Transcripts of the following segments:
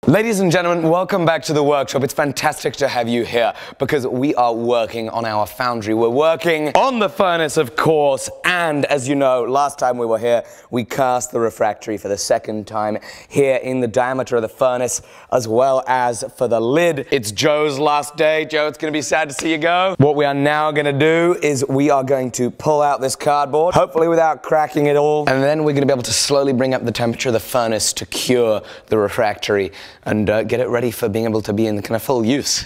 Ladies and gentlemen, welcome back to the workshop. It's fantastic to have you here because we are working on our foundry. We're working on the furnace, of course, and as you know, last time we were here, we cast the refractory for the second time here in the diameter of the furnace, as well as for the lid. It's Joe's last day. Joe, it's going to be sad to see you go. What we are now going to do is we are going to pull out this cardboard, hopefully without cracking it all, and then we're going to be able to slowly bring up the temperature of the furnace to cure the refractory and get it ready for being able to be in kind of full use.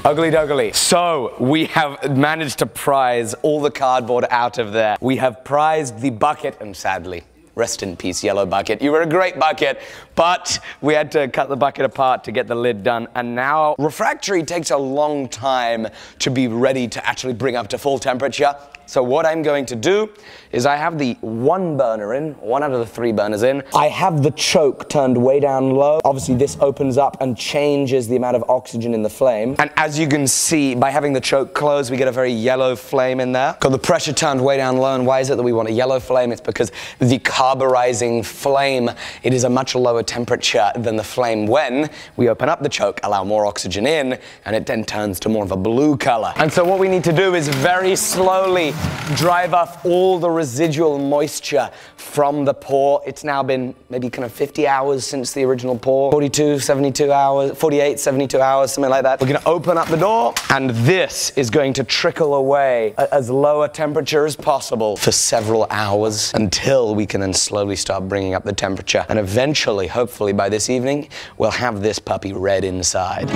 Ugly dougly. So we have managed to prize all the cardboard out of there. We have prized the bucket, and sadly, rest in peace, yellow bucket. You were a great bucket, but we had to cut the bucket apart to get the lid done. And now refractory takes a long time to be ready to actually bring up to full temperature. So what I'm going to do is I have the one burner in, one out of the three burners in. I have the choke turned way down low. Obviously this opens up and changes the amount of oxygen in the flame. And as you can see, by having the choke closed, we get a very yellow flame in there. Got the pressure turned way down low. And why is it that we want a yellow flame? It's because the carburizing flame, it is a much lower temperature than the flame when we open up the choke, allow more oxygen in, and it then turns to more of a blue color. And so what we need to do is very slowly drive off all the residual moisture from the pour. It's now been maybe kind of 50 hours since the original pour. 42, 72 hours, 48, 72 hours, something like that. We're gonna open up the door, and this is going to trickle away at as low a temperature as possible for several hours until we can then slowly start bringing up the temperature. And eventually, hopefully by this evening, we'll have this puppy red inside.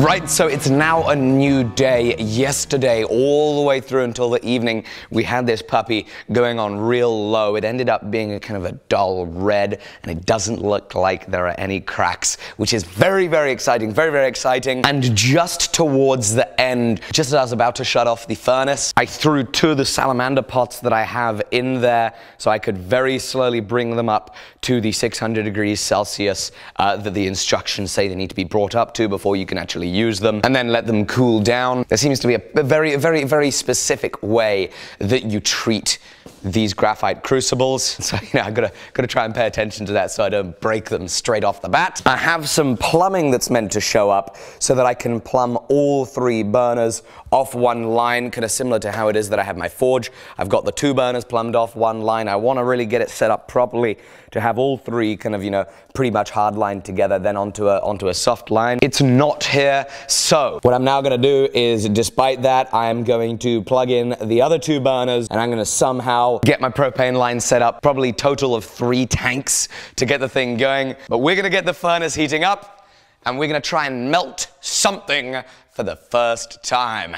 Right, so it's now a new day. Yesterday, all the way through until the evening, we had this puppy going on real low. It ended up being a kind of a dull red, and it doesn't look like there are any cracks, which is very, very exciting, very, very exciting. And just towards the end, just as I was about to shut off the furnace, I threw two of the salamander pots that I have in there so I could very slowly bring them up to the 600 degrees Celsius that the instructions say they need to be brought up to before you can actually use them, and then let them cool down. There seems to be a very, very, very specific way that you treat these graphite crucibles. So, you know, I've got to try and pay attention to that so I don't break them straight off the bat. I have some plumbing that's meant to show up so that I can plumb all three burners off one line, kind of similar to how it is that I have my forge. I've got the two burners plumbed off one line. I want to really get it set up properly to have all three kind of, you know, pretty much hard lined together, then onto a soft line. It's not here, so what I'm now going to do is, despite that, I am going to plug in the other two burners, and I'm going to somehow get my propane line set up, probably total of 3 tanks to get the thing going. But we're going to get the furnace heating up, and we're going to try and melt something for the first time.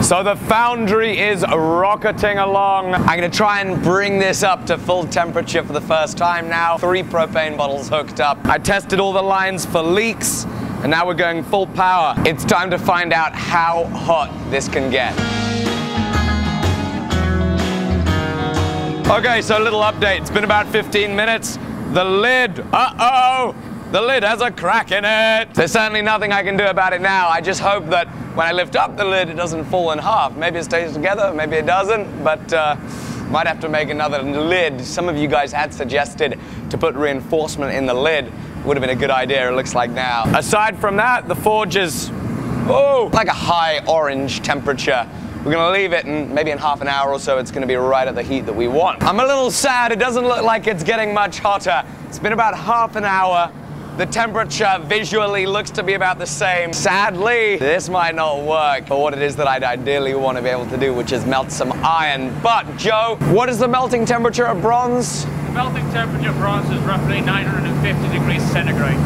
So the foundry is rocketing along. I'm gonna try and bring this up to full temperature for the first time now. 3 propane bottles hooked up. I tested all the lines for leaks, and now we're going full power. It's time to find out how hot this can get. Okay, so a little update. It's been about 15 minutes. the lid. Uh-oh! The lid has a crack in it. There's certainly nothing I can do about it now. I just hope that when I lift up the lid, it doesn't fall in half. Maybe it stays together, maybe it doesn't, but might have to make another lid. Some of you guys had suggested to put reinforcement in the lid. Would have been a good idea, it looks like now. Aside from that, the forge is, like a high orange temperature. We're gonna leave it, and maybe in half an hour or so, it's gonna be right at the heat that we want. I'm a little sad, it doesn't look like it's getting much hotter. It's been about half an hour. The temperature visually looks to be about the same. Sadly, this might not work for what it is that I'd ideally want to be able to do, which is melt some iron. But Joe, what is the melting temperature of bronze? The melting temperature of bronze is roughly 950 degrees centigrade.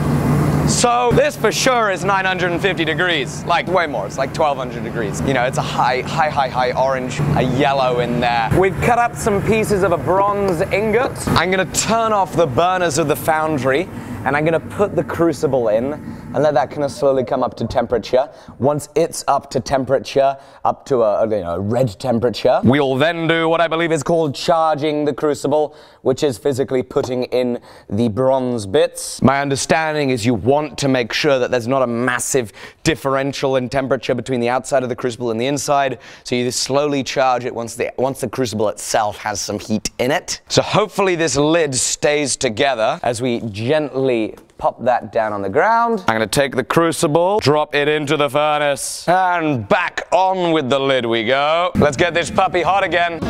So this for sure is 950 degrees, like way more, it's like 1200 degrees. You know, it's a high orange, a yellow in there. We've cut up some pieces of a bronze ingot. I'm gonna turn off the burners of the foundry, and I'm gonna put the crucible in and let that kind of slowly come up to temperature. Once it's up to temperature, up to a red temperature, we'll then do what I believe is called charging the crucible, which is physically putting in the bronze bits. My understanding is you want to make sure that there's not a massive differential in temperature between the outside of the crucible and the inside, so you just slowly charge it once the crucible itself has some heat in it. So hopefully this lid stays together as we gently pop that down on the ground. I'm gonna take the crucible, drop it into the furnace, and back on with the lid we go. Let's get this puppy hot again.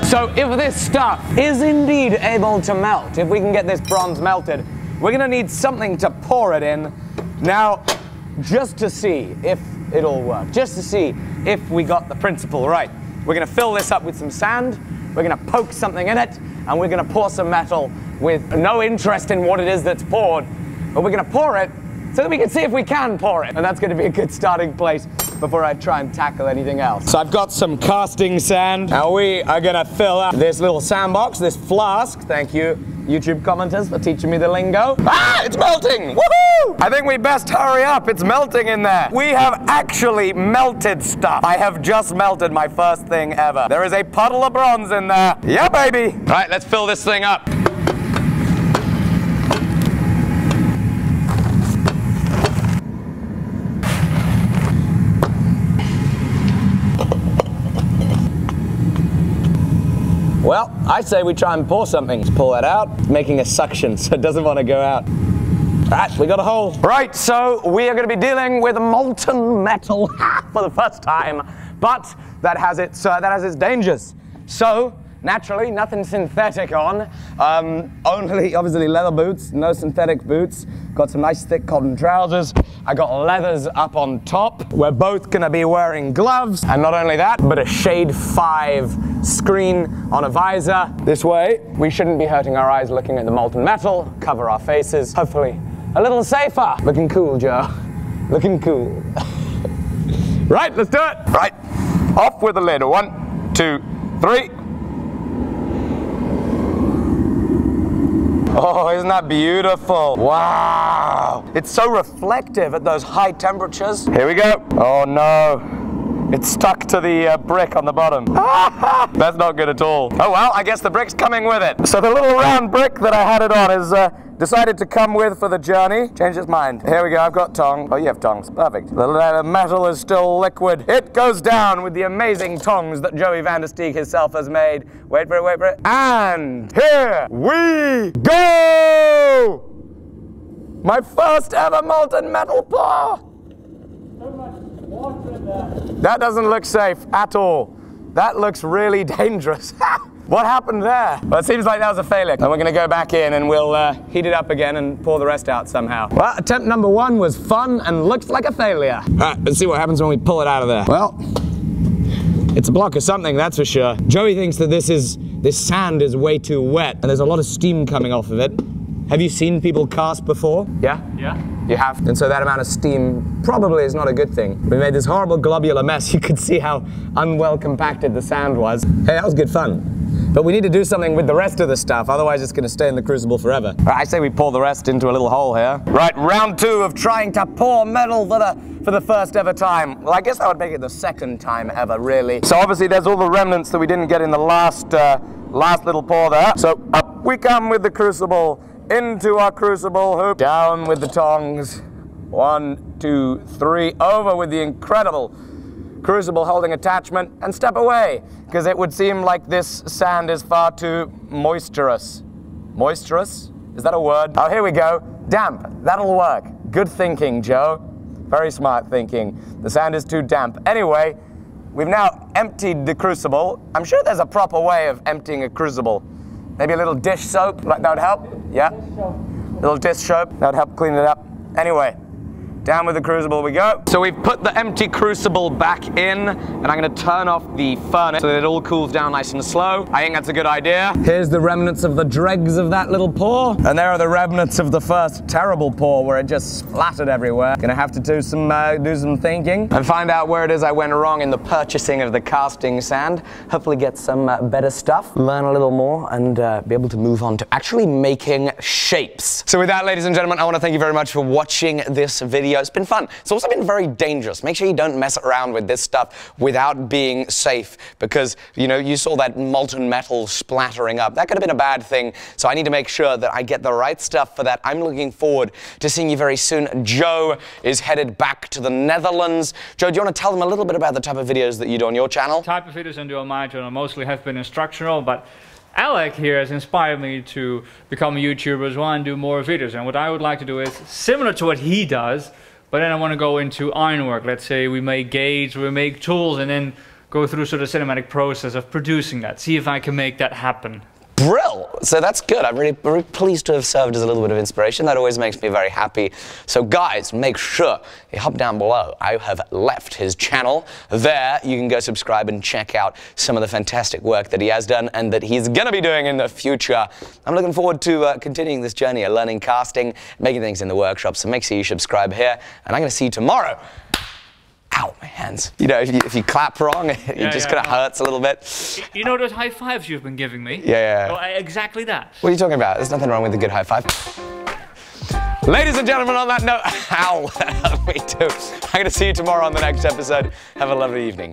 So if this stuff is indeed able to melt, if we can get this bronze melted, we're gonna need something to pour it in. Now, just to see if it'll work, just to see if we got the principle right, we're gonna fill this up with some sand, we're gonna poke something in it, and we're gonna pour some metal with no interest in what it is that's poured, but we're gonna pour it so that we can see if we can pour it. And that's gonna be a good starting place before I try and tackle anything else. So I've got some casting sand. Now we are gonna fill up this little sandbox, this flask. Thank you, YouTube commenters, for teaching me the lingo. Ah, it's melting, woohoo! I think we best hurry up, it's melting in there. We have actually melted stuff. I have just melted my first thing ever. There is a puddle of bronze in there. Yeah, baby. All right, let's fill this thing up. Well, I say we try and pour something. Let's pull that out, making a suction so it doesn't want to go out. Right, we got a hole. Right, so we are going to be dealing with molten metal for the first time, but that has its dangers. So, naturally, nothing synthetic on. Only, obviously, leather boots, no synthetic boots. Got some nice thick cotton trousers. I got leathers up on top. We're both gonna be wearing gloves. And not only that, but a shade 5 screen on a visor. This way, we shouldn't be hurting our eyes looking at the molten metal, cover our faces, hopefully a little safer. Looking cool, Joe. Looking cool. Right, let's do it. Right, off with the lid. 1, 2, 3. Oh, isn't that beautiful? Wow. It's so reflective at those high temperatures. Here we go. Oh no. It's stuck to the brick on the bottom. That's not good at all. Oh well, I guess the brick's coming with it. So the little round brick that I had it on is decided to come with for the journey. Changed its mind. Here we go, I've got tongs. Oh, you have tongs, perfect. The metal is still liquid. It goes down with the amazing tongs that Joey Van der Steeg himself has made. Wait for it, wait for it. And here we go! My first ever molten metal pour! So much water in there. That doesn't look safe at all. That looks really dangerous. What happened there? Well, it seems like that was a failure. And we're gonna go back in and we'll heat it up again and pour the rest out somehow. Well, attempt number 1 was fun and looks like a failure. All right, let's see what happens when we pull it out of there. Well, It's a block of something, that's for sure. Joey thinks that this sand is way too wet, and there's a lot of steam coming off of it. Have you seen people cast before? Yeah? Yeah. You have? And so that amount of steam probably is not a good thing. We made this horrible globular mess. You could see how unwell compacted the sand was. Hey, that was good fun. But we need to do something with the rest of the stuff, otherwise it's going to stay in the crucible forever. Right, I say we pour the rest into a little hole here. Right, round 2 of trying to pour metal for the first ever time. Well, I guess that would make it the second time ever, really. So obviously there's all the remnants that we didn't get in the last little pour there. So up we come with the crucible, into our crucible hoop, down with the tongs. 1, 2, 3, over with the incredible crucible holding attachment, and step away, because it would seem like this sand is far too moisturous. Moisturous? Is that a word? Oh, here we go. Damp. That'll work. Good thinking, Joe. Very smart thinking. The sand is too damp. Anyway, we've now emptied the crucible. I'm sure there's a proper way of emptying a crucible. Maybe a little dish soap, that would help? Yeah? A little dish soap, that would help clean it up. Anyway, down with the crucible we go. So we've put the empty crucible back in, and I'm going to turn off the furnace so that it all cools down nice and slow. I think that's a good idea. Here's the remnants of the dregs of that little pour. And there are the remnants of the first terrible pour where it just splattered everywhere. Gonna have to do some thinking and find out where it is I went wrong in the purchasing of the casting sand. Hopefully get some better stuff, learn a little more, and be able to move on to actually making shapes. So with that, ladies and gentlemen, I want to thank you very much for watching this video. It's been fun. It's also been very dangerous. Make sure you don't mess around with this stuff without being safe, because, you know, you saw that molten metal splattering up. That could have been a bad thing, so I need to make sure that I get the right stuff for that. I'm looking forward to seeing you very soon. Joe is headed back to the Netherlands. Joe, do you want to tell them a little bit about the type of videos that you do on your channel? The type of videos I do on my channel mostly have been instructional, but Alec here has inspired me to become a YouTuber as well and do more videos. And what I would like to do is similar to what he does, but then I want to go into ironwork. Let's say we make gates, we make tools, and then go through sort of cinematic process of producing that. See if I can make that happen. Brill! So that's good. I'm really pleased to have served as a little bit of inspiration. That always makes me very happy. So guys, make sure you hop down below. I have left his channel. There you can go subscribe and check out some of the fantastic work that he has done and that he's going to be doing in the future. I'm looking forward to continuing this journey of learning casting, making things in the workshop. So make sure you subscribe here, and I'm going to see you tomorrow. Ow, my hands. You know, if you clap wrong, it just kind of hurts a little bit. You know those high fives you've been giving me? Yeah. Well, exactly that. What are you talking about? There's nothing wrong with a good high five. Ladies and gentlemen, on that note, ow, me too. I'm going to see you tomorrow on the next episode. Have a lovely evening.